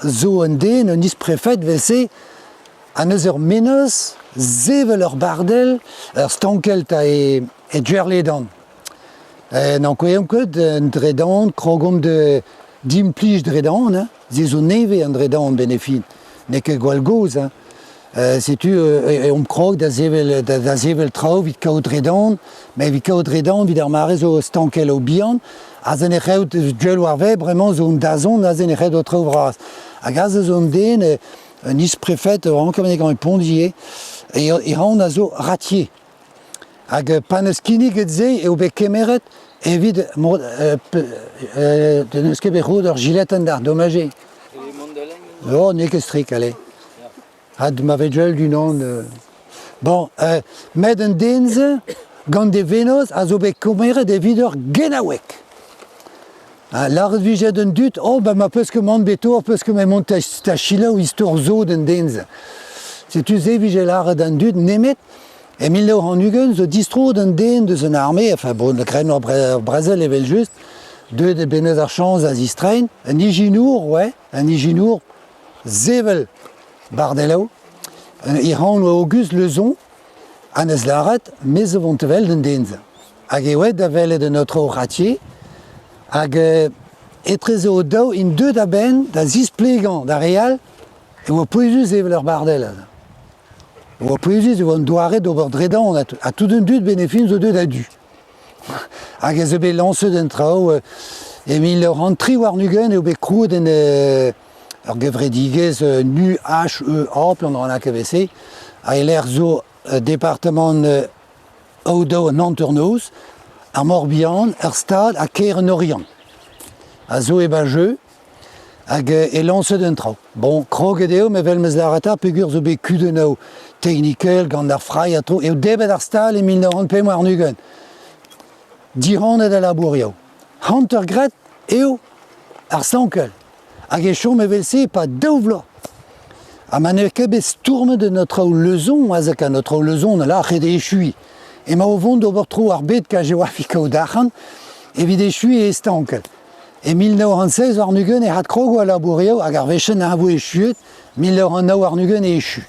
Zo un den, un is-préfet, vese, an eus ur meneus, zevel ur bardel, ur stankelt e djerledan. N'an koeam ket un dredan, krogom de dimplij dredan, ze zo neve an dredan benefin, ne ket gwall goz. Setu krog da zevel traoù vid kao dredan, me vid kao dredan vid ar mare zo stankel o bihan, a zen e c'heut djel war ve, bremañ zo un dazon, a zen e c'heut o traoù vras. Hag a zo un den, un is-préfet, ran kamenek an e pondier, e ran a zo ratier. Hag pan eus kinnig et ze, eo bet kemeret, evit de neus ket bet c'hout ur gilet an d'ar dommage. Oh, ne ket strik, allez. Had ma vegel du non. Bon, med un denze, gant de venos, a zo bet kemeret evit ur genawek. L'arret vijet d'un dut, oh, bah, ma peus ket mont betor, peus ket me mont ta chila ou istor zo d'un denze. Setu ze vijet l'arret d'un dut, nemet, e mil neu an ugen, zo distro d'un den deus un armé, enfin, bon, le kren ur brezel evel just, deux de benez ar chanz a zistrein, un ijinour, ouais, un ijinour, zevel bardelao, iran o august lezon, an eus l'arret, mez o vontevel d'un denze. Hag e oet da velet de notre ratier, hag etreze o daou in deux da ben, da zis plegan da real, e oa pouezus evel ur bardel. Oa pouezus eo an doaret d'ober dredan, a tout un dut benefin zo deud a du. Hag ez eo bet lanceux d'un traoù, e mil ur an tri war nugen eo bet krouet en ur gevredigez nu H-E-A, plan an akavese, a eler zo departement Odo an Anternoz, ar Morbihan, ar stad, a Ker en Orient. A zo e ba jeu, hag e lanceux d'un traoù. Bon, kroget eo, me vel meus l'arata, pegur zo bet kudenao technikel, gant ar frai a tro, eo debet ar stal e 1900 war nugen. Diranet a labouriao. Hanter gret eo ar stankel. Hag e chom evel se pa daou vlo. A man e ket bet stourme de notre lezon, a zek a notre lezon, la c'het e chui. E ma o vont d'ober tro ar bet ka je oa fikao dachan, evit e chui e stankel. E 1916 war nugen e hat krogo a labouriao, hag ar vechen a vo e chuet, 1909 war nugen e chu.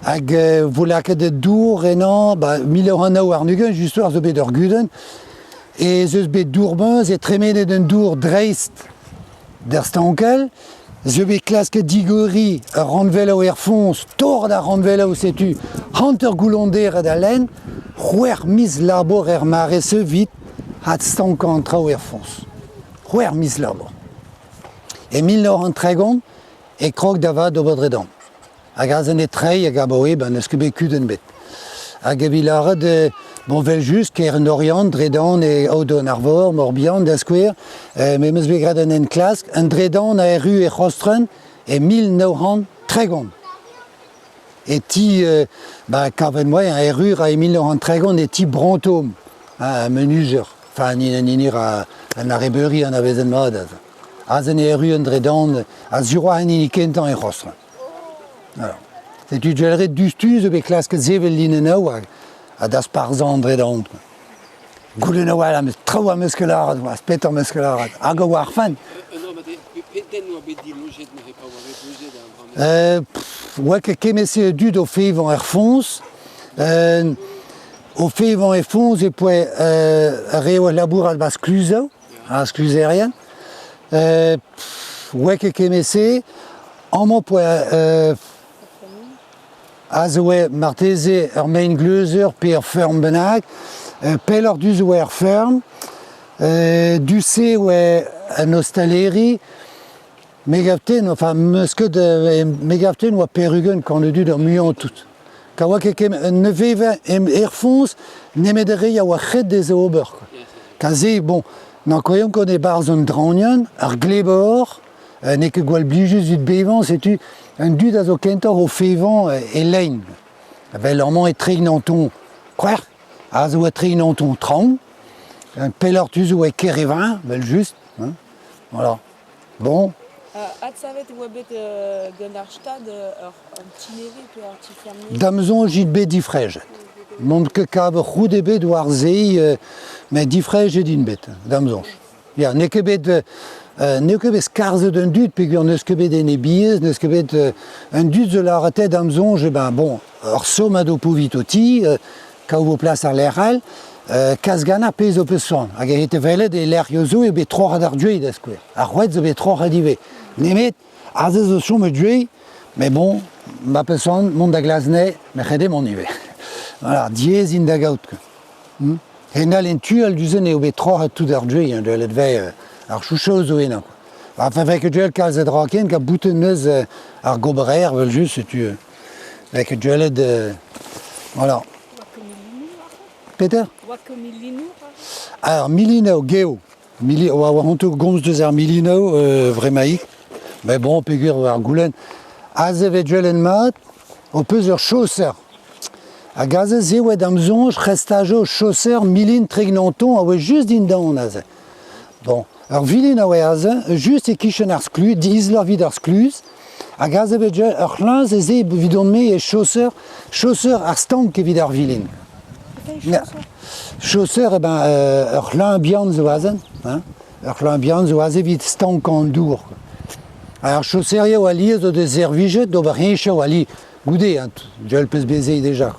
Hag volaket de dour enan, 1909 war nugen, just war zo bet ur guden, e zeus bet dourbeuz e tremenet un dour dreist der stankel, ze bet klasket digori ur ranvelao er fons, tor da ranvelao setu, hanter goulonder da len, c'hwer miz labor er mare se vit, hat stankan trao er fons. C'hwer miz labor. E 1930 e krog da va d'ober dredan. Hag a zen e trei hag a baoe, neus ket bet kuden bet. Hag e vilaret bon vel just ker en Orient, dredan e Odo an Arvor, Morbihan, da skouer, me meus bet graden en klask, un dredan a eru e c'hostren e 1930. E ti, kavet moe, a eru a e 1930 e ti brantom, a menuzer, enfin, ninir an arrebeuri an avezen mod. A zen e eru un dredan, a zuroa an inikentan e c'hostren. Alors, setu djelret dustuz bet klasket zevel linenao a das parzan dredant. Goulenao ala meus traoù a meuskellarat, a speter meuskellarat, hag a war fan. Oa ket kemese dud o fevant er fons, o fevant e fons e poe reo labour al bas kluzao, a skluzerien. Oa ket kemese, amman poe a zo e marteze ur main gleuzer pe ur ferm bennak, pel ur duz oe ur ferm, du se oe an ostaleri, megavten, enfin meusket megavten oa perugen kan le dud ur muian tout. Ka oa ket ne veve er fons nemet ere ya oa c'het de zo ober. Ka ze, bon, n'an koyom kon e barz un draunian, ar glebor, ne ket gwall blijus ut bevan, setu un dud a zo kentor o fevant e lein. Vel amman e tregnanton kwer, a zo e tregnanton traoù, un peller tu zo e kerevin, vel just. Voilà. Bon. Hat savet oa bet gant ar stad ur tineri pe ur tifermier? Damzon jit bet difrej. Mont ket kav c'hout e bet war zei, met difrej e din bet, damzonj. Ya, ne ket bet ne ket bet skarze d'un dud, peogwir neus ket bet en e biez, neus ket bet un dud zo lavaret amzonj, ben bon, ur somad o povit o ti, kaou vo plas ar lerc'hel, kas gana pez o peus son. Hag e hete velet e ler yo zo e bet troc'h ar dwey da skouer. Ar c'hwet zo bet troc'h a dive. Nemet, a ze zo chom e dwey, mais bon, ma peus son, mont da glazne, me c'hede mon ive. Voilà, diez in da gaout. Henal en tual duzen eo bet troc'h a tout ar dwey, de let vez ar chouchou zo enan. Enfin, vek e duel kalz ed raken, ka bouten neus ar gobrer, vel just, tu vek e duelet, voilà. Peter? Alors, milino, geo. Oa honto gomz deus ar milino, vremaik. Mais bon, peogwir ar goulenn. Aze vet duelen mat, o peus ur chausser. A gaze zewet amzonj, restajo chausser milin tregnanton, a oe just din daon aze. Bon, ur vilin a oe aze, just e kichen ar skluz, izlor vid ar skluz, a gaze vet duel, ur c'hlinz eze vidon me e chausser ar stank evit ar vilin. Chausser, eh ben, ur c'hlein bihan zo azen, ur c'hlein bihan zo aze vid stank an dour. Alors, chausseria o ali zo de zervijet, do barhenche o ali goude, duel peus bezei deja.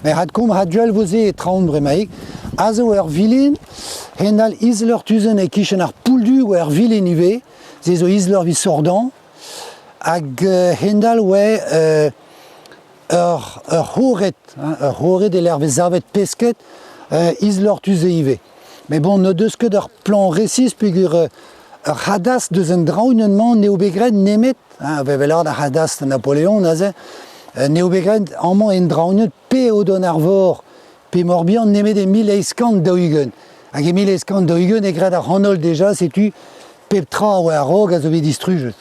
Mais had kom had duel voze e traoñ bremaik, a zo ur vilin, henal izlor tuzen e kichen ar pouldu o ur vilin ive, ze zo izlor vi sordan, hag henal oe ur c'horet e lerve zavet pesket izlor tuze ive. Mais bon, no deus ket ur plan resis peogwir ur hadas deus un draounenman neo begret nemet, vevelard ar hadas Napoléon naze, neo begret amman en draounet pe o don ar vor, pe morbihan nemet e 1050 daougen. Hag e 1050 daougen e gret ar c'hanol deja, setu pep tra oa ar rog a zo bet distrujet.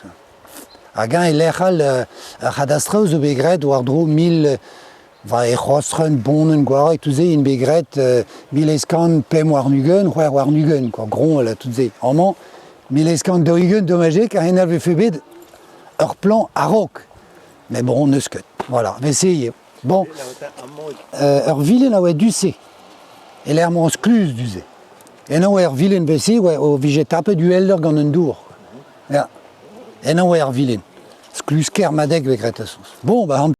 Hag e lec'hal ar hadastra zo begret war dro 1000 va e c'hoastren bonen gwara tout ze in begret 1050 pem war nugen, c'hwer war nugen, quoi, gron la tout ze. Amman 1050 daougen domajek a henal ve febet ur plan a rok. Mais bon, neus ket. Voilà, veseye. Bon, ur vilin a oe duze. E l'er mans skluz duze. En a oe ur vilin vese, o vije tapet du elder gant un dour. En a oe ur vilin. Skluz ker madek vek ret a sos. Bon, bah,